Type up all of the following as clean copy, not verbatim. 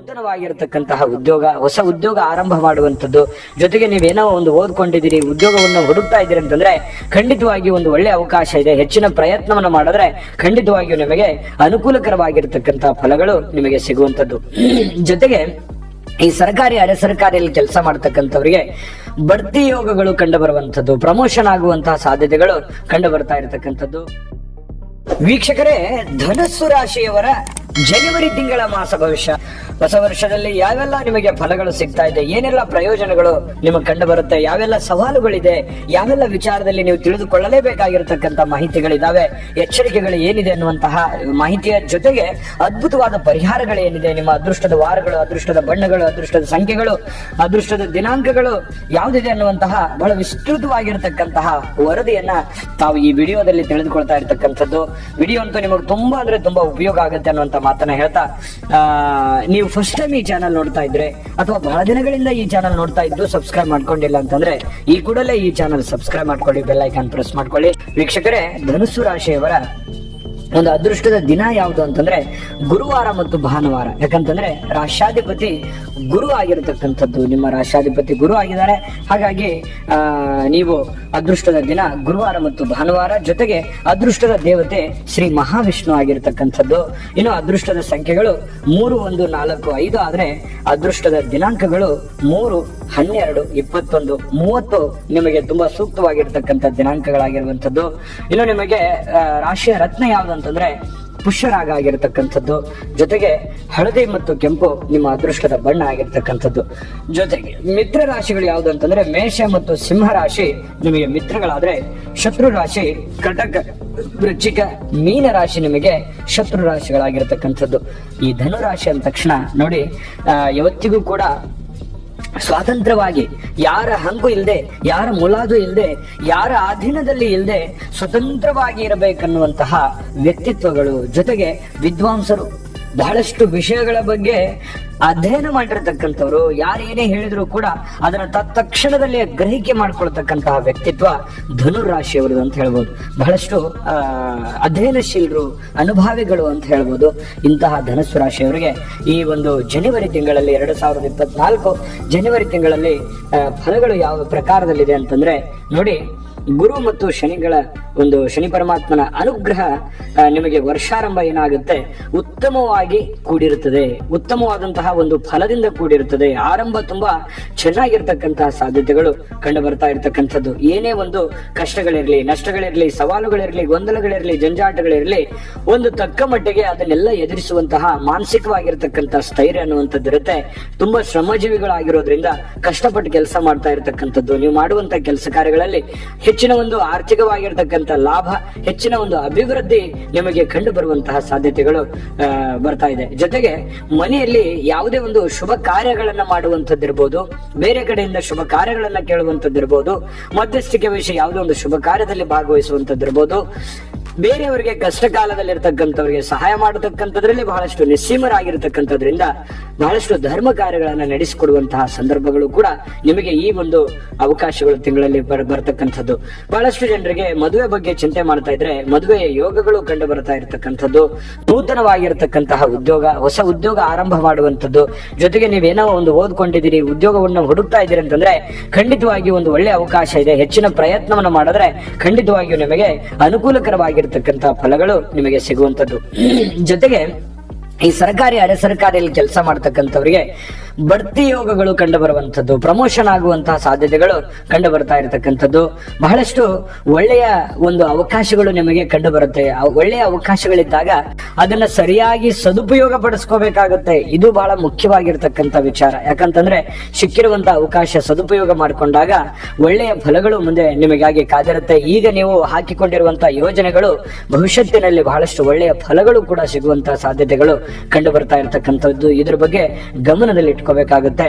ನೂತನವಾಗಿರತಕ್ಕಂತಹ ಉದ್ಯೋಗ, ಹೊಸ ಉದ್ಯೋಗ ಆರಂಭ ಮಾಡುವಂಥದ್ದು, ಜೊತೆಗೆ ನೀವೇನೋ ಒಂದು ಓದ್ಕೊಂಡಿದ್ದೀರಿ, ಉದ್ಯೋಗವನ್ನು ಹುಡುಕ್ತಾ ಇದ್ದೀರಿ ಅಂತಂದ್ರೆ ಖಂಡಿತವಾಗಿ ಒಂದು ಒಳ್ಳೆ ಅವಕಾಶ ಇದೆ. ಹೆಚ್ಚಿನ ಪ್ರಯತ್ನವನ್ನು ಮಾಡಿದ್ರೆ ಖಂಡಿತವಾಗಿಯೂ ನಿಮಗೆ ಅನುಕೂಲಕರವಾಗಿರ್ತಕ್ಕಂತಹ ಫಲಗಳು ನಿಮಗೆ ಸಿಗುವಂಥದ್ದು. ಜೊತೆಗೆ ಈ ಸರ್ಕಾರಿ ಅರೆ ಸರ್ಕಾರಿಯಲ್ಲಿ ಕೆಲಸ ಮಾಡತಕ್ಕಂಥವ್ರಿಗೆ ಬಡ್ತಿ ಯೋಗಗಳು ಕಂಡು ಬರುವಂಥದ್ದು, ಪ್ರಮೋಷನ್ ಆಗುವಂತಹ ಸಾಧ್ಯತೆಗಳು ಕಂಡು ಬರ್ತಾ ಇರತಕ್ಕಂಥದ್ದು. ವೀಕ್ಷಕರೇ, ಧನಸ್ಸು ರಾಶಿಯವರ ಜನವರಿ ತಿಂಗಳ ಮಾಸ ಭವಿಷ್ಯ, ಹೊಸ ವರ್ಷದಲ್ಲಿ ಯಾವೆಲ್ಲ ನಿಮಗೆ ಫಲಗಳು ಸಿಗ್ತಾ ಇದೆ, ಏನೆಲ್ಲ ಪ್ರಯೋಜನಗಳು ನಿಮಗೆ ಕಂಡು ಬರುತ್ತೆ, ಯಾವೆಲ್ಲ ಸವಾಲುಗಳಿದೆ, ಯಾವೆಲ್ಲ ವಿಚಾರದಲ್ಲಿ ನೀವು ತಿಳಿದುಕೊಳ್ಳಲೇಬೇಕಾಗಿರತಕ್ಕಂತ ಮಾಹಿತಿಗಳಿದಾವೆ, ಎಚ್ಚರಿಕೆಗಳು ಏನಿದೆ ಅನ್ನುವಂತಹ ಮಾಹಿತಿಯ ಜೊತೆಗೆ ಅದ್ಭುತವಾದ ಪರಿಹಾರಗಳು ಏನಿದೆ, ನಿಮ್ಮ ಅದೃಷ್ಟದ ವಾರಗಳು, ಅದೃಷ್ಟದ ಬಣ್ಣಗಳು, ಅದೃಷ್ಟದ ಸಂಖ್ಯೆಗಳು, ಅದೃಷ್ಟದ ದಿನಾಂಕಗಳು ಯಾವುದಿದೆ ಅನ್ನುವಂತಹ ಬಹಳ ವಿಸ್ತೃತವಾಗಿರತಕ್ಕಂತಹ ವರದಿಯನ್ನ ತಾವು ಈ ವಿಡಿಯೋದಲ್ಲಿ ತಿಳಿದುಕೊಳ್ತಾ ಇರತಕ್ಕಂಥದ್ದು. ವಿಡಿಯೋ ಅಂತೂ ನಿಮಗೆ ತುಂಬಾ ಅಂದ್ರೆ ತುಂಬಾ ಉಪಯೋಗ ಆಗುತ್ತೆ ಅನ್ನುವಂತ ಮಾತನ್ನ ಹೇಳ್ತಾ, ನೀವು ಫಸ್ಟ್ ಟೈಮ್ ಈ ಚಾನಲ್ ನೋಡ್ತಾ ಇದ್ರೆ ಅಥವಾ ಬಹಳ ದಿನಗಳಿಂದ ಈ ಚಾನಲ್ ನೋಡ್ತಾ ಇದ್ದು ಸಬ್ಸ್ಕ್ರೈಬ್ ಮಾಡ್ಕೊಂಡಿಲ್ಲ ಅಂತಂದ್ರೆ ಈ ಕೂಡಲೇ ಈ ಚಾನಲ್ ಸಬ್ಸ್ಕ್ರೈಬ್ ಮಾಡ್ಕೊಳ್ಳಿ, ಬೆಲ್ ಐಕಾನ್ ಪ್ರೆಸ್ ಮಾಡ್ಕೊಳ್ಳಿ. ವೀಕ್ಷಕರೇ, ಧನುಸ್ಸು ರಾಶಿಯವರ ಒಂದು ಅದೃಷ್ಟದ ದಿನ ಯಾವುದು ಅಂತಂದ್ರೆ ಗುರುವಾರ ಮತ್ತು ಭಾನುವಾರ. ಯಾಕಂತಂದ್ರೆ ರಾಷ್ಟ್ರಾಧಿಪತಿ ಗುರು ಆಗಿರತಕ್ಕಂಥದ್ದು, ನಿಮ್ಮ ರಾಷ್ಟ್ರಾಧಿಪತಿ ಗುರು ಆಗಿದ್ದಾರೆ. ಹಾಗಾಗಿ ನೀವು ಅದೃಷ್ಟದ ದಿನ ಗುರುವಾರ ಮತ್ತು ಭಾನುವಾರ, ಜೊತೆಗೆ ಅದೃಷ್ಟದ ದೇವತೆ ಶ್ರೀ ಮಹಾವಿಷ್ಣು ಆಗಿರತಕ್ಕಂಥದ್ದು. ಇನ್ನು ಅದೃಷ್ಟದ ಸಂಖ್ಯೆಗಳು 3, 1, 4, 5 ಆದ್ರೆ ಅದೃಷ್ಟದ ದಿನಾಂಕಗಳು 3, 12, 21, 30 ನಿಮಗೆ ತುಂಬಾ ಸೂಕ್ತವಾಗಿರ್ತಕ್ಕಂಥ ದಿನಾಂಕಗಳಾಗಿರುವಂಥದ್ದು. ಇನ್ನು ನಿಮಗೆ ರಾಶಿಯ ರತ್ನ ಯಾವುದು ಅಂತಂದ್ರೆ ಪುಷ್ಯರಾಗ ಆಗಿರತಕ್ಕಂಥದ್ದು, ಜೊತೆಗೆ ಹಳದಿ ಮತ್ತು ಕೆಂಪು ನಿಮ್ಮ ಅದೃಷ್ಟದ ಬಣ್ಣ ಆಗಿರ್ತಕ್ಕಂಥದ್ದು. ಜೊತೆಗೆ ಮಿತ್ರ ರಾಶಿಗಳು ಯಾವುದು ಅಂತಂದ್ರೆ ಮೇಷ ಮತ್ತು ಸಿಂಹ ರಾಶಿ ನಿಮಗೆ ಮಿತ್ರಗಳಾದ್ರೆ, ಶತ್ರು ರಾಶಿ ಕಟಕ, ವೃಶ್ಚಿಕ, ಮೀನ ರಾಶಿ ನಿಮಗೆ ಶತ್ರು ರಾಶಿಗಳಾಗಿರ್ತಕ್ಕಂಥದ್ದು. ಈ ಧನು ರಾಶಿ ಅಂದ ತಕ್ಷಣ ನೋಡಿ, ಯಾವತ್ತಿಗೂ ಕೂಡ ಸ್ವಾತಂತ್ರ್ಯವಾಗಿ, ಯಾರ ಹಂಗು ಇಲ್ಲದೆ, ಯಾರ ಮುಲಾದು ಇಲ್ಲದೆ, ಯಾರ ಅಧೀನದಲ್ಲಿ ಇಲ್ಲದೆ ಸ್ವತಂತ್ರವಾಗಿ ಇರಬೇಕನ್ನುವಂತಹ ವ್ಯಕ್ತಿತ್ವಗಳು, ಜೊತೆಗೆ ವಿದ್ವಾಂಸರು, ಬಹಳಷ್ಟು ವಿಷಯಗಳ ಬಗ್ಗೆ ಅಧ್ಯಯನ ಮಾಡಿರತಕ್ಕಂಥವ್ರು, ಯಾರೇನೇ ಹೇಳಿದ್ರು ಕೂಡ ಅದನ್ನ ತತ್ಕ್ಷಣದಲ್ಲಿ ಗ್ರಹಿಕೆ ಮಾಡ್ಕೊಳ್ತಕ್ಕಂತಹ ವ್ಯಕ್ತಿತ್ವ ಧನು ರಾಶಿಯವರು ಅಂತ ಹೇಳ್ಬೋದು. ಬಹಳಷ್ಟು ಅಧ್ಯಯನಶೀಲರು, ಅನುಭಾವಿಗಳು ಅಂತ ಹೇಳ್ಬೋದು ಇಂತಹ ಧನುಸ್ಸು ರಾಶಿಯವರಿಗೆ ಈ ಒಂದು ಜನವರಿ ತಿಂಗಳಲ್ಲಿ 2024 ಜನವರಿ ತಿಂಗಳಲ್ಲಿ ಫಲಗಳು ಯಾವ ಪ್ರಕಾರದಲ್ಲಿದೆ ಅಂತಂದ್ರೆ ನೋಡಿ, ಗುರು ಮತ್ತು ಶನಿಗಳ ಒಂದು ಶನಿ ಪರಮಾತ್ಮನ ಅನುಗ್ರಹ ನಿಮಗೆ ವರ್ಷಾರಂಭ ಏನಾಗುತ್ತೆ ಉತ್ತಮವಾಗಿ ಕೂಡಿರುತ್ತದೆ, ಉತ್ತಮವಾದಂತಹ ಒಂದು ಫಲದಿಂದ ಕೂಡಿರುತ್ತದೆ. ಆರಂಭ ತುಂಬಾ ಚೆನ್ನಾಗಿರ್ತಕ್ಕಂತಹ ಸಾಧ್ಯತೆಗಳು ಕಂಡು ಬರ್ತಾ ಇರತಕ್ಕಂಥದ್ದು. ಏನೇ ಒಂದು ಕಷ್ಟಗಳಿರ್ಲಿ, ನಷ್ಟಗಳಿರ್ಲಿ, ಸವಾಲುಗಳಿರ್ಲಿ, ಗೊಂದಲಗಳಿರ್ಲಿ, ಜಂಜಾಟಗಳಿರ್ಲಿ, ಒಂದು ತಕ್ಕ ಮಟ್ಟಿಗೆ ಅದನ್ನೆಲ್ಲ ಎದುರಿಸುವಂತಹ ಮಾನಸಿಕವಾಗಿರ್ತಕ್ಕಂತಹ ಸ್ಥೈರ್ಯ ಅನ್ನುವಂಥದ್ದು ಇರುತ್ತೆ. ತುಂಬಾ ಶ್ರಮಜೀವಿಗಳಾಗಿರೋದ್ರಿಂದ ಕಷ್ಟಪಟ್ಟು ಕೆಲಸ ಮಾಡ್ತಾ ಇರತಕ್ಕಂಥದ್ದು. ನೀವು ಮಾಡುವಂತಹ ಕೆಲಸ ಕಾರ್ಯಗಳಲ್ಲಿ ಹೆಚ್ಚಿನ ಒಂದು ಆರ್ಥಿಕವಾಗಿರ್ತಕ್ಕಂಥ ಲಾಭ, ಹೆಚ್ಚಿನ ಒಂದು ಅಭಿವೃದ್ಧಿ ನಿಮಗೆ ಕಂಡು ಬರುವಂತಹ ಸಾಧ್ಯತೆಗಳು ಬರ್ತಾ ಇದೆ. ಜೊತೆಗೆ ಮನೆಯಲ್ಲಿ ಯಾವುದೇ ಒಂದು ಶುಭ ಕಾರ್ಯಗಳನ್ನ ಮಾಡುವಂತದ್ದಿರ್ಬೋದು, ಬೇರೆ ಕಡೆಯಿಂದ ಶುಭ ಕಾರ್ಯಗಳನ್ನ ಕೇಳುವಂತದ್ದಿರ್ಬೋದು, ಮಧ್ಯಸ್ಥಿಕೆ ವಿಷಯ ಯಾವುದೋ ಒಂದು ಶುಭ ಕಾರ್ಯದಲ್ಲಿ ಭಾಗವಹಿಸುವಂತದ್ದಿರ್ಬೋದು, ಬೇರೆಯವರಿಗೆ ಕಷ್ಟ ಕಾಲದಲ್ಲಿ ಇರ್ತಕ್ಕಂಥವ್ರಿಗೆ ಸಹಾಯ ಮಾಡತಕ್ಕಂಥದ್ರಲ್ಲಿ ಬಹಳಷ್ಟು ನಿಸ್ಸೀಮರಾಗಿರ್ತಕ್ಕಂಥದ್ರಿಂದ ಬಹಳಷ್ಟು ಧರ್ಮ ಕಾರ್ಯಗಳನ್ನ ನಡೆಸಿಕೊಡುವಂತಹ ಸಂದರ್ಭಗಳು ಕೂಡ ನಿಮಗೆ ಈ ಒಂದು ಅವಕಾಶಗಳು ತಿಂಗಳಲ್ಲಿ ಬರ್ತಕ್ಕಂಥದ್ದು. ಬಹಳಷ್ಟು ಜನರಿಗೆ ಮದುವೆ ಬಗ್ಗೆ ಚಿಂತೆ ಮಾಡ್ತಾ ಇದ್ರೆ ಮದುವೆಯ ಯೋಗಗಳು ಕಂಡು ಬರ್ತಾ ಇರತಕ್ಕಂಥದ್ದು. ನೂತನವಾಗಿರ್ತಕ್ಕಂತಹ ಉದ್ಯೋಗ, ಹೊಸ ಉದ್ಯೋಗ ಆರಂಭ ಮಾಡುವಂಥದ್ದು, ಜೊತೆಗೆ ನೀವೇನೋ ಒಂದು ಓದ್ಕೊಂಡಿದ್ದೀರಿ, ಉದ್ಯೋಗವನ್ನು ಹುಡುಕ್ತಾ ಇದ್ದೀರಿ ಅಂತಂದ್ರೆ ಖಂಡಿತವಾಗಿ ಒಂದು ಒಳ್ಳೆ ಅವಕಾಶ ಇದೆ. ಹೆಚ್ಚಿನ ಪ್ರಯತ್ನವನ್ನು ಮಾಡಿದ್ರೆ ಖಂಡಿತವಾಗಿಯೂ ನಿಮಗೆ ಅನುಕೂಲಕರವಾಗಿರ್ತಕ್ಕಂತಹ ಫಲಗಳು ನಿಮಗೆ ಸಿಗುವಂಥದ್ದು. ಜೊತೆಗೆ ಈ ಸರ್ಕಾರಿ ಅರೆ ಸರ್ಕಾರಿಯಲ್ಲಿ ಕೆಲಸ ಮಾಡತಕ್ಕಂಥವ್ರಿಗೆ ಬಡ್ತಿ ಯೋಗಗಳು ಕಂಡು ಬರುವಂಥದ್ದು, ಪ್ರಮೋಷನ್ ಆಗುವಂತಹ ಸಾಧ್ಯತೆಗಳು ಕಂಡು ಬರ್ತಾ ಇರತಕ್ಕಂಥದ್ದು. ಬಹಳಷ್ಟು ಒಳ್ಳೆಯ ಒಂದು ಅವಕಾಶಗಳು ನಿಮಗೆ ಕಂಡು ಬರುತ್ತೆ. ಒಳ್ಳೆಯ ಅವಕಾಶಗಳಿದ್ದಾಗ ಅದನ್ನ ಸರಿಯಾಗಿ ಸದುಪಯೋಗ ಪಡಿಸ್ಕೋಬೇಕಾಗುತ್ತೆ. ಇದು ಬಹಳ ಮುಖ್ಯವಾಗಿರ್ತಕ್ಕಂಥ ವಿಚಾರ. ಯಾಕಂತಂದ್ರೆ ಸಿಕ್ಕಿರುವಂತಹ ಅವಕಾಶ ಸದುಪಯೋಗ ಮಾಡಿಕೊಂಡಾಗ ಒಳ್ಳೆಯ ಫಲಗಳು ಮುಂದೆ ನಿಮಗಾಗಿ ಕಾದಿರುತ್ತೆ. ಈಗ ನೀವು ಹಾಕಿಕೊಂಡಿರುವಂತಹ ಯೋಜನೆಗಳು ಭವಿಷ್ಯತ್ತಿನಲ್ಲಿ ಬಹಳಷ್ಟು ಒಳ್ಳೆಯ ಫಲಗಳು ಕೂಡ ಸಿಗುವಂತಹ ಸಾಧ್ಯತೆಗಳು ಕಂಡು ಬರ್ತಾ ಇರತಕ್ಕಂಥದ್ದು. ಇದ್ರ ಬಗ್ಗೆ ಗಮನದಲ್ಲಿ ಮಾಡ್ಕೋಬೇಕಾಗುತ್ತೆ.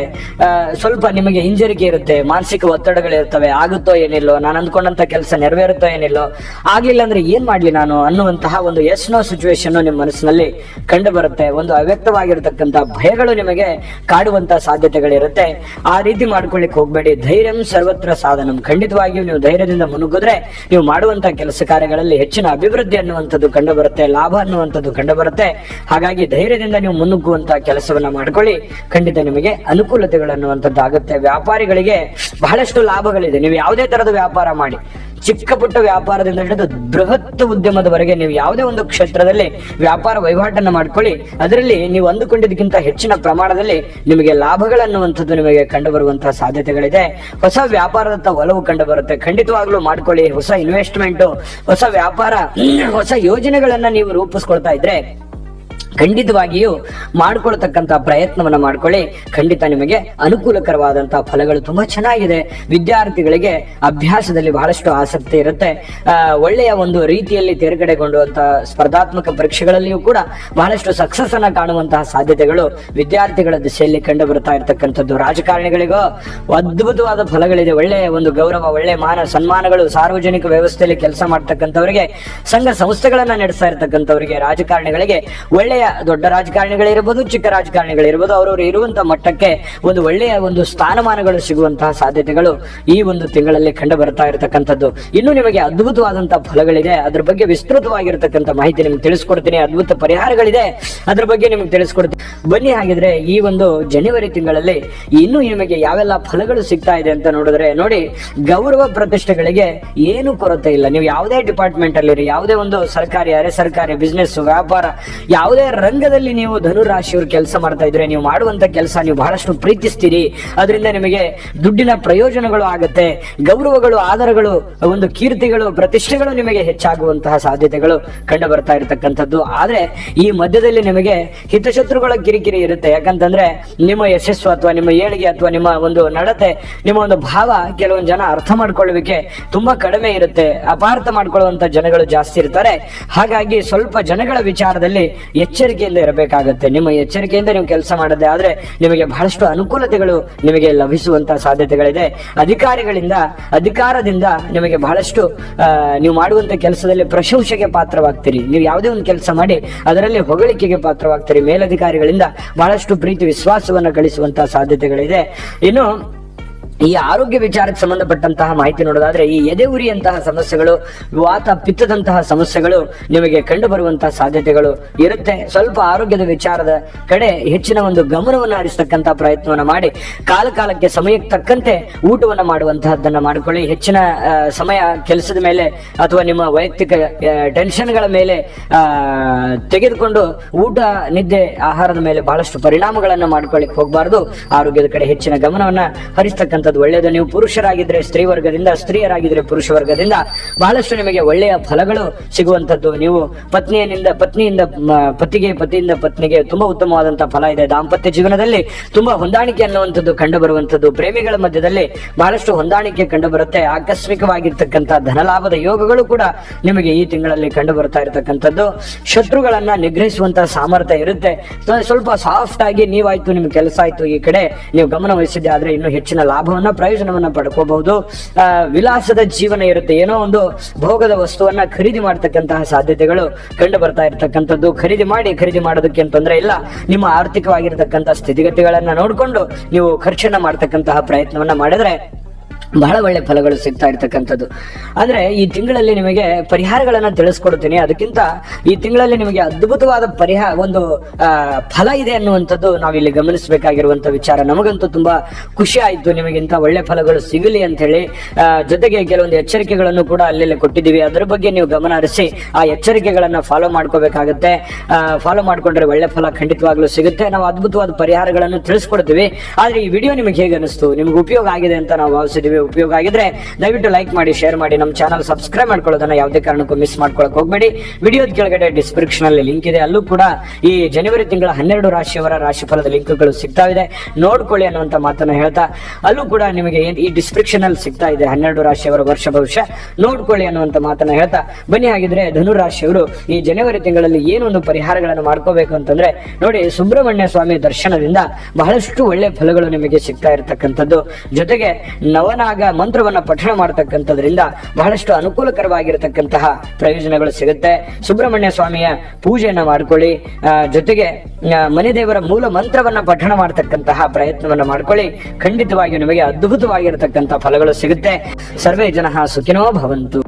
ಸ್ವಲ್ಪ ನಿಮಗೆ ಹಿಂಜರಿಕೆ ಇರುತ್ತೆ, ಮಾನಸಿಕ ಒತ್ತಡಗಳಿರ್ತವೆ, ಆಗುತ್ತೋ ಏನಿಲ್ಲೋ, ನಾನು ಅಂದ್ಕೊಂಡಂತ ಕೆಲಸ ನೆರವೇರುತ್ತೋ ಏನಿಲ್ಲೋ, ಆಗ್ಲಿಲ್ಲ ಅಂದ್ರೆ ಏನ್ ಮಾಡ್ಲಿ ನಾನು ಅನ್ನುವಂತಹ ಒಂದು ಎಸ್ ನೋ ಸಿಚುವೇಶನ್ ನಿಮ್ಮ ಮನಸ್ಸಿನಲ್ಲಿ ಕಂಡು ಬರುತ್ತೆ. ಒಂದು ಅವ್ಯಕ್ತವಾಗಿರತಕ್ಕಂತ ಭಯಗಳು ನಿಮಗೆ ಕಾಡುವಂತ ಸಾಧ್ಯತೆಗಳಿರುತ್ತೆ. ಆ ರೀತಿ ಮಾಡ್ಕೊಳ್ಳಿಕ್ ಹೋಗ್ಬೇಡಿ. ಧೈರ್ಯಂ ಸರ್ವತ್ರ ಸಾಧನಂ. ಖಂಡಿತವಾಗಿಯೂ ನೀವು ಧೈರ್ಯದಿಂದ ಮುನ್ನುಗ್ಗಿದ್ರೆ ನೀವು ಮಾಡುವಂತ ಕೆಲಸ ಕಾರ್ಯಗಳಲ್ಲಿ ಹೆಚ್ಚಿನ ಅಭಿವೃದ್ಧಿ ಅನ್ನುವಂಥದ್ದು ಕಂಡು ಬರುತ್ತೆ, ಲಾಭ ಅನ್ನುವಂಥದ್ದು ಕಂಡು ಬರುತ್ತೆ. ಹಾಗಾಗಿ ಧೈರ್ಯದಿಂದ ನೀವು ಮುನ್ನುಗ್ಗುವಂತ ಕೆಲಸವನ್ನ ಮಾಡ್ಕೊಳ್ಳಿ, ಖಂಡಿತ ನಿಮಗೆ ಅನುಕೂಲತೆಗಳು ಅನ್ನುವಂಥದ್ದು ಆಗುತ್ತೆ. ವ್ಯಾಪಾರಿಗಳಿಗೆ ಬಹಳಷ್ಟು ಲಾಭಗಳಿದೆ. ನೀವು ಯಾವುದೇ ತರದ ವ್ಯಾಪಾರ ಮಾಡಿ, ಚಿಕ್ಕ ಪುಟ್ಟ ವ್ಯಾಪಾರದಿಂದ ಹಿಡಿದು ಬೃಹತ್ ಉದ್ಯಮದವರೆಗೆ ನೀವು ಯಾವುದೇ ಒಂದು ಕ್ಷೇತ್ರದಲ್ಲಿ ವ್ಯಾಪಾರ ವಹಿವಾಟನ್ನ ಮಾಡ್ಕೊಳ್ಳಿ, ಅದರಲ್ಲಿ ನೀವು ಅಂದುಕೊಂಡಿದ್ದಕ್ಕಿಂತ ಹೆಚ್ಚಿನ ಪ್ರಮಾಣದಲ್ಲಿ ನಿಮಗೆ ಲಾಭಗಳನ್ನುವಂಥದ್ದು ನಿಮಗೆ ಕಂಡು ಬರುವಂತಹ ಸಾಧ್ಯತೆಗಳಿದೆ. ಹೊಸ ವ್ಯಾಪಾರದತ್ತ ಒಲವು ಕಂಡು ಬರುತ್ತೆ, ಖಂಡಿತವಾಗ್ಲೂ ಮಾಡ್ಕೊಳ್ಳಿ. ಹೊಸ ಇನ್ವೆಸ್ಟ್ಮೆಂಟ್, ಹೊಸ ವ್ಯಾಪಾರ, ಹೊಸ ಯೋಜನೆಗಳನ್ನ ನೀವು ರೂಪಿಸ್ಕೊಳ್ತಾ ಇದ್ರೆ ಖಂಡಿತವಾಗಿಯೂ ಮಾಡ್ಕೊಳ್ತಕ್ಕಂತ ಪ್ರಯತ್ನವನ್ನ ಮಾಡ್ಕೊಳ್ಳಿ. ಖಂಡಿತ ನಿಮಗೆ ಅನುಕೂಲಕರವಾದಂತಹ ಫಲಗಳು ತುಂಬಾ ಚೆನ್ನಾಗಿದೆ. ವಿದ್ಯಾರ್ಥಿಗಳಿಗೆ ಅಭ್ಯಾಸದಲ್ಲಿ ಬಹಳಷ್ಟು ಆಸಕ್ತಿ ಇರುತ್ತೆ. ಒಳ್ಳೆಯ ಒಂದು ರೀತಿಯಲ್ಲಿ ತೇರ್ಗಡೆಗೊಂಡಂತಹ ಸ್ಪರ್ಧಾತ್ಮಕ ಪರೀಕ್ಷೆಗಳಲ್ಲಿಯೂ ಕೂಡ ಬಹಳಷ್ಟು ಸಕ್ಸಸ್ ಅನ್ನ ಕಾಣುವಂತಹ ಸಾಧ್ಯತೆಗಳು ವಿದ್ಯಾರ್ಥಿಗಳ ದಿಶೆಯಲ್ಲಿ ಕಂಡು ಬರ್ತಾ ಇರತಕ್ಕಂಥದ್ದು. ರಾಜಕಾರಣಿಗಳಿಗೂ ಅದ್ಭುತವಾದ ಫಲಗಳಿದೆ. ಒಳ್ಳೆಯ ಒಂದು ಗೌರವ, ಒಳ್ಳೆಯ ಮಾನ ಸನ್ಮಾನಗಳು, ಸಾರ್ವಜನಿಕ ವ್ಯವಸ್ಥೆಯಲ್ಲಿ ಕೆಲಸ ಮಾಡ್ತಕ್ಕಂಥವರಿಗೆ, ಸಂಘ ಸಂಸ್ಥೆಗಳನ್ನ ನಡೆಸ್ತಾ ಇರತಕ್ಕಂಥವರಿಗೆ, ರಾಜಕಾರಣಿಗಳಿಗೆ ಒಳ್ಳೆಯ ದೊಡ್ಡ ರಾಜಕಾರಣಿಗಳಿರ್ಬೋದು, ಚಿಕ್ಕ ರಾಜಕಾರಣಿಗಳಿರ್ಬೋದು, ಅವರವರು ಇರುವಂತ ಮಟ್ಟಕ್ಕೆ ಒಂದು ಒಳ್ಳೆಯ ಒಂದು ಸ್ಥಾನಮಾನಗಳು ಸಿಗುವಂತಹ ಸಾಧ್ಯತೆಗಳು ಈ ಒಂದು ತಿಂಗಳಲ್ಲಿ ಕಂಡು ಬರ್ತಾ ಇರತಕ್ಕಂಥದ್ದು. ಇನ್ನು ನಿಮಗೆ ಅದ್ಭುತವಾದಂತಹ ಫಲಗಳಿದೆ, ಅದ್ರ ಬಗ್ಗೆ ವಿಸ್ತೃತವಾಗಿರತಕ್ಕಂಥ ಮಾಹಿತಿ ನಿಮ್ಗೆ ತಿಳಿಸ್ಕೊಡ್ತೀನಿ. ಅದ್ಭುತ ಪರಿಹಾರಗಳಿದೆ, ಅದ್ರ ಬಗ್ಗೆ ನಿಮ್ಗೆ ತಿಳಿಸ್ಕೊಡ್ತೀನಿ. ಬನ್ನಿ, ಹಾಗಿದ್ರೆ ಈ ಒಂದು ಜನವರಿ ತಿಂಗಳಲ್ಲಿ ಇನ್ನು ನಿಮಗೆ ಯಾವೆಲ್ಲ ಫಲಗಳು ಸಿಗ್ತಾ ಇದೆ ಅಂತ ನೋಡಿದ್ರೆ, ನೋಡಿ, ಗೌರವ ಪ್ರತಿಷ್ಠೆಗಳಿಗೆ ಏನು ಕೊರತೆ ಇಲ್ಲ. ನೀವು ಯಾವುದೇ ಡಿಪಾರ್ಟ್ಮೆಂಟ್ ಅಲ್ಲಿ, ಯಾವುದೇ ಒಂದು ಸರ್ಕಾರಿ, ಅರೆ ಸರ್ಕಾರಿ, ಬಿಸ್ನೆಸ್, ವ್ಯಾಪಾರ, ಯಾವುದೇ ರಂಗದಲ್ಲಿ ನೀವು ಧನುರಾಶಿಯವರು ಕೆಲಸ ಮಾಡ್ತಾ ಇದ್ರೆ, ನೀವು ಮಾಡುವಂತ ಕೆಲಸ ನೀವು ಬಹಳಷ್ಟು ಪ್ರೀತಿಸ್ತೀರಿ. ಅದರಿಂದ ನಿಮಗೆ ದುಡ್ಡಿನ ಪ್ರಯೋಜನಗಳು ಆಗುತ್ತೆ, ಗೌರವಗಳು, ಆಧಾರಗಳು, ಒಂದು ಕೀರ್ತಿಗಳು, ಪ್ರತಿಷ್ಠೆಗಳು ನಿಮಗೆ ಹೆಚ್ಚಾಗುವಂತಹ ಸಾಧ್ಯತೆಗಳು ಕಂಡು ಬರ್ತಾ ಇರತಕ್ಕಂಥದ್ದು. ಆದ್ರೆ ಈ ಮಧ್ಯದಲ್ಲಿ ನಿಮಗೆ ಹಿತಶತ್ರುಗಳ ಕಿರಿಕಿರಿ ಇರುತ್ತೆ. ಯಾಕಂತಂದ್ರೆ ನಿಮ್ಮ ಯಶಸ್ಸು ಅಥವಾ ನಿಮ್ಮ ಏಳಿಗೆ ಅಥವಾ ನಿಮ್ಮ ಒಂದು ನಡತೆ, ನಿಮ್ಮ ಒಂದು ಭಾವ ಕೆಲವೊಂದು ಜನ ಅರ್ಥ ಮಾಡ್ಕೊಳ್ಳುವಿಕೆ ತುಂಬಾ ಕಡಿಮೆ ಇರುತ್ತೆ. ಅಪಾರ್ಥ ಮಾಡ್ಕೊಳ್ಳುವಂತ ಜನಗಳು ಜಾಸ್ತಿ ಇರ್ತಾರೆ. ಹಾಗಾಗಿ ಸ್ವಲ್ಪ ಜನಗಳ ವಿಚಾರದಲ್ಲಿ ಎಚ್ಚರಿಕೆಯಿಂದ ಇರಬೇಕಾಗುತ್ತೆ. ನಿಮ್ಮ ಎಚ್ಚರಿಕೆಯಿಂದ ನೀವು ಕೆಲಸ ಮಾಡದೆ ಆದ್ರೆ ನಿಮಗೆ ಬಹಳಷ್ಟು ಅನುಕೂಲತೆಗಳು ನಿಮಗೆ ಲಭಿಸುವಂತಹ ಸಾಧ್ಯತೆಗಳಿದೆ. ಅಧಿಕಾರದಿಂದ ನಿಮಗೆ ಬಹಳಷ್ಟು ನೀವು ಮಾಡುವಂತ ಕೆಲಸದಲ್ಲಿ ಪ್ರಶಂಸೆಗೆ ಪಾತ್ರವಾಗ್ತೀರಿ. ನೀವು ಯಾವುದೇ ಒಂದು ಕೆಲಸ ಮಾಡಿ ಅದರಲ್ಲಿ ಹೊಗಳಿಕೆಗೆ ಪಾತ್ರವಾಗ್ತೀರಿ. ಮೇಲಧಿಕಾರಿಗಳಿಂದ ಬಹಳಷ್ಟು ಪ್ರೀತಿ ವಿಶ್ವಾಸವನ್ನ ಗಳಿಸುವಂತಹ ಸಾಧ್ಯತೆಗಳಿದೆ. ಇನ್ನು ಈ ಆರೋಗ್ಯ ವಿಚಾರಕ್ಕೆ ಸಂಬಂಧಪಟ್ಟಂತಹ ಮಾಹಿತಿ ನೋಡೋದಾದ್ರೆ, ಈ ಎದೆ ಉರಿಯಂತಹ ಸಮಸ್ಯೆಗಳು, ವಾತ ಪಿತ್ತದಂತಹ ಸಮಸ್ಯೆಗಳು ನಿಮಗೆ ಕಂಡು ಬರುವಂತಹ ಸಾಧ್ಯತೆಗಳು ಇರುತ್ತೆ. ಸ್ವಲ್ಪ ಆರೋಗ್ಯದ ವಿಚಾರದ ಕಡೆ ಹೆಚ್ಚಿನ ಒಂದು ಗಮನವನ್ನು ಹರಿಸತಕ್ಕಂತಹ ಪ್ರಯತ್ನವನ್ನ ಮಾಡಿ, ಕಾಲಕ್ಕೆ ಸಮಯಕ್ಕೆ ತಕ್ಕಂತೆ ಊಟವನ್ನ ಮಾಡುವಂತಹದ್ದನ್ನ ಮಾಡ್ಕೊಳ್ಳಿ. ಹೆಚ್ಚಿನ ಸಮಯ ಕೆಲಸದ ಮೇಲೆ ಅಥವಾ ನಿಮ್ಮ ವೈಯಕ್ತಿಕ ಟೆನ್ಷನ್ಗಳ ಮೇಲೆ ತೆಗೆದುಕೊಂಡು ಊಟ, ನಿದ್ದೆ, ಆಹಾರದ ಮೇಲೆ ಬಹಳಷ್ಟು ಪರಿಣಾಮಗಳನ್ನ ಮಾಡ್ಕೊಳ್ಳಿಕ್ ಹೋಗಬಾರದು. ಆರೋಗ್ಯದ ಕಡೆ ಹೆಚ್ಚಿನ ಗಮನವನ್ನ ಹರಿಸ್ತಕ್ಕಂಥ ಒಳ್ಳೆಯದು. ನೀವು ಪುರುಷರಾಗಿದ್ರೆ ಸ್ತ್ರೀ ವರ್ಗದಿಂದ, ಸ್ತ್ರೀಯರಾಗಿದ್ರೆ ಪುರುಷ ವರ್ಗದಿಂದ ಬಹಳಷ್ಟು ನಿಮಗೆ ಒಳ್ಳೆಯ ಫಲಗಳು ಸಿಗುವಂತದ್ದು. ನೀವು ಪತ್ನಿಯಿಂದ ಪತಿಗೆ, ಪತಿಯಿಂದ ಪತ್ನಿಗೆ ತುಂಬಾ ಉತ್ತಮವಾದಂತಹ ಫಲ ಇದೆ. ದಾಂಪತ್ಯ ಜೀವನದಲ್ಲಿ ತುಂಬಾ ಹೊಂದಾಣಿಕೆ ಅನ್ನುವಂಥದ್ದು ಕಂಡು ಬರುವಂತದ್ದು. ಪ್ರೇಮಿಗಳ ಮಧ್ಯದಲ್ಲಿ ಬಹಳಷ್ಟು ಹೊಂದಾಣಿಕೆ ಕಂಡು ಬರುತ್ತೆ. ಆಕಸ್ಮಿಕವಾಗಿರ್ತಕ್ಕಂಥ ಧನಲಾಭದ ಯೋಗಗಳು ಕೂಡ ನಿಮಗೆ ಈ ತಿಂಗಳಲ್ಲಿ ಕಂಡು ಬರ್ತಾ ಇರತಕ್ಕಂಥದ್ದು. ಶತ್ರುಗಳನ್ನ ನಿಗ್ರಹಿಸುವಂತಹ ಸಾಮರ್ಥ್ಯ ಇರುತ್ತೆ. ಸ್ವಲ್ಪ ಸಾಫ್ಟ್ ಆಗಿ ನೀವಾಯ್ತು, ನಿಮ್ ಕೆಲಸ ಆಯ್ತು, ಈ ಕಡೆ ನೀವು ಗಮನ ವಹಿಸಿದ್ದೆ ಆದ್ರೆ ಇನ್ನೂ ಹೆಚ್ಚಿನ ಲಾಭವನ್ನ, ಪ್ರಯೋಜನವನ್ನ ಪಡ್ಕೋಬಹುದು. ವಿಲಾಸದ ಜೀವನ ಇರುತ್ತೆ. ಏನೋ ಒಂದು ಭೋಗದ ವಸ್ತುವನ್ನ ಖರೀದಿ ಮಾಡತಕ್ಕಂತಹ ಸಾಧ್ಯತೆಗಳು ಕಂಡು ಬರ್ತಾ ಇರತಕ್ಕಂಥದ್ದು. ಖರೀದಿ ಮಾಡೋದಕ್ಕೆ ತೊಂದರೆ ಇಲ್ಲ. ನಿಮ್ಮ ಆರ್ಥಿಕವಾಗಿರ್ತಕ್ಕಂತಹ ಸ್ಥಿತಿಗತಿಗಳನ್ನ ನೋಡಿಕೊಂಡು ನೀವು ಖರ್ಚನ್ನ ಮಾಡ್ತಕ್ಕಂತಹ ಪ್ರಯತ್ನವನ್ನ ಮಾಡಿದ್ರೆ ಬಹಳ ಒಳ್ಳೆ ಫಲಗಳು ಸಿಗ್ತಾ ಇರ್ತಕ್ಕಂಥದ್ದು. ಅಂದ್ರೆ ಈ ತಿಂಗಳಲ್ಲಿ ನಿಮಗೆ ಪರಿಹಾರಗಳನ್ನ ತಿಳಿಸ್ಕೊಡ್ತೀನಿ. ಅದಕ್ಕಿಂತ ಈ ತಿಂಗಳಲ್ಲಿ ನಿಮಗೆ ಅದ್ಭುತವಾದ ಒಂದು ಫಲ ಇದೆ ಅನ್ನುವಂಥದ್ದು ನಾವಿಲ್ಲಿ ಗಮನಿಸಬೇಕಾಗಿರುವಂತ ವಿಚಾರ. ನಮಗಂತೂ ತುಂಬಾ ಖುಷಿ ಆಯ್ತು ನಿಮಗಿಂತ ಒಳ್ಳೆ ಫಲಗಳು ಸಿಗಲಿ ಅಂತ ಹೇಳಿ. ಜೊತೆಗೆ ಕೆಲವೊಂದು ಎಚ್ಚರಿಕೆಗಳನ್ನು ಕೂಡ ಅಲ್ಲೆಲ್ಲ ಕೊಟ್ಟಿದ್ದೀವಿ. ಅದರ ಬಗ್ಗೆ ನೀವು ಗಮನ ಹರಿಸಿ ಆ ಎಚ್ಚರಿಕೆಗಳನ್ನ ಫಾಲೋ ಮಾಡ್ಕೋಬೇಕಾಗುತ್ತೆ. ಫಾಲೋ ಮಾಡ್ಕೊಂಡ್ರೆ ಒಳ್ಳೆ ಫಲ ಖಂಡಿತವಾಗ್ಲೂ ಸಿಗುತ್ತೆ. ನಾವು ಅದ್ಭುತವಾದ ಪರಿಹಾರಗಳನ್ನು ತಿಳಿಸ್ಕೊಡ್ತೀವಿ. ಆದ್ರೆ ಈ ವಿಡಿಯೋ ನಿಮಗೆ ಹೇಗೆ ಅನಿಸ್ತು, ನಿಮ್ಗೆ ಉಪಯೋಗ ಆಗಿದೆ ಅಂತ ನಾವು ಭಾವಿಸಿದೀವಿ. ಉಪಯೋಗ ಆಗಿದ್ರೆ ದಯವಿಟ್ಟು ಲೈಕ್ ಮಾಡಿ, ಶೇರ್ ಮಾಡಿ, ನಮ್ಮ ಚಾನಲ್ ಸಬ್ಸ್ಕ್ರೈಬ್ ಮಾಡ್ಕೊಳ್ಳೋದನ್ನ ಯಾವುದೇ ಕಾರಣಕ್ಕೂ ಮಿಸ್ ಮಾಡ್ಕೊಳಕ್ ಹೋಗ್ಬೇಡಿ. ವಿಡಿಯೋದ ಕೆಳಗಡೆ ಡಿಸ್ಕ್ರಿಪ್ಷನ್ ಅಲ್ಲಿ ಲಿಂಕ್ ಇದೆ, ಅಲ್ಲೂ ಕೂಡ ಈ ಜನವರಿ ತಿಂಗಳ 12 ರಾಶಿಯವರ ರಾಶಿಫಲದ ಲಿಂಕ್ಗಳು ಸಿಗ್ತಾ ಇದೆ, ನೋಡ್ಕೊಳ್ಳಿ ಅನ್ನುವಂತ ಮಾತನ್ನ ಹೇಳ್ತಾ, ಅಲ್ಲೂ ಕೂಡ ನಿಮಗೆ ಈ ಡಿಸ್ಕ್ರಿಪ್ಷನ್ ಅಲ್ಲಿ ಸಿಗ್ತಾ ಇದೆ 12 ರಾಶಿಯವರ ವರ್ಷ ಭವಿಷ್ಯ, ನೋಡ್ಕೊಳ್ಳಿ ಅನ್ನುವಂತ ಮಾತನ್ನ ಹೇಳ್ತಾ ಬನ್ನಿ. ಹಾಗಿದ್ರೆ ಧನು ರಾಶಿಯವರು ಈ ಜನವರಿ ತಿಂಗಳಲ್ಲಿ ಏನೊಂದು ಪರಿಹಾರಗಳನ್ನು ಮಾಡ್ಕೋಬೇಕು ಅಂತಂದ್ರೆ ನೋಡಿ, ಸುಬ್ರಹ್ಮಣ್ಯ ಸ್ವಾಮಿ ದರ್ಶನದಿಂದ ಬಹಳಷ್ಟು ಒಳ್ಳೆ ಫಲಗಳು ನಿಮಗೆ ಸಿಗ್ತಾ ಇರತಕ್ಕಂಥದ್ದು. ಜೊತೆಗೆ ನವನಾಗ ಮಂತ್ರವನ್ನ ಪಠಣ ಮಾಡತಕ್ಕಂಥದ್ರಿಂದ ಬಹಳಷ್ಟು ಅನುಕೂಲಕರವಾಗಿರತಕ್ಕಂತಹ ಪ್ರಯೋಜನಗಳು ಸಿಗುತ್ತೆ. ಸುಬ್ರಹ್ಮಣ್ಯ ಸ್ವಾಮಿಯ ಪೂಜೆಯನ್ನ ಮಾಡ್ಕೊಳ್ಳಿ, ಜೊತೆಗೆ ಮನೆ ದೇವರ ಮೂಲ ಮಂತ್ರವನ್ನ ಪಠಣ ಮಾಡತಕ್ಕಂತಹ ಪ್ರಯತ್ನವನ್ನ ಮಾಡ್ಕೊಳ್ಳಿ. ಖಂಡಿತವಾಗಿಯೂ ನಿಮಗೆ ಅದ್ಭುತವಾಗಿರತಕ್ಕಂತಹ ಫಲಗಳು ಸಿಗುತ್ತೆ. ಸರ್ವೇ ಜನಃ ಸುಖಿನೋ ಭವಂತು.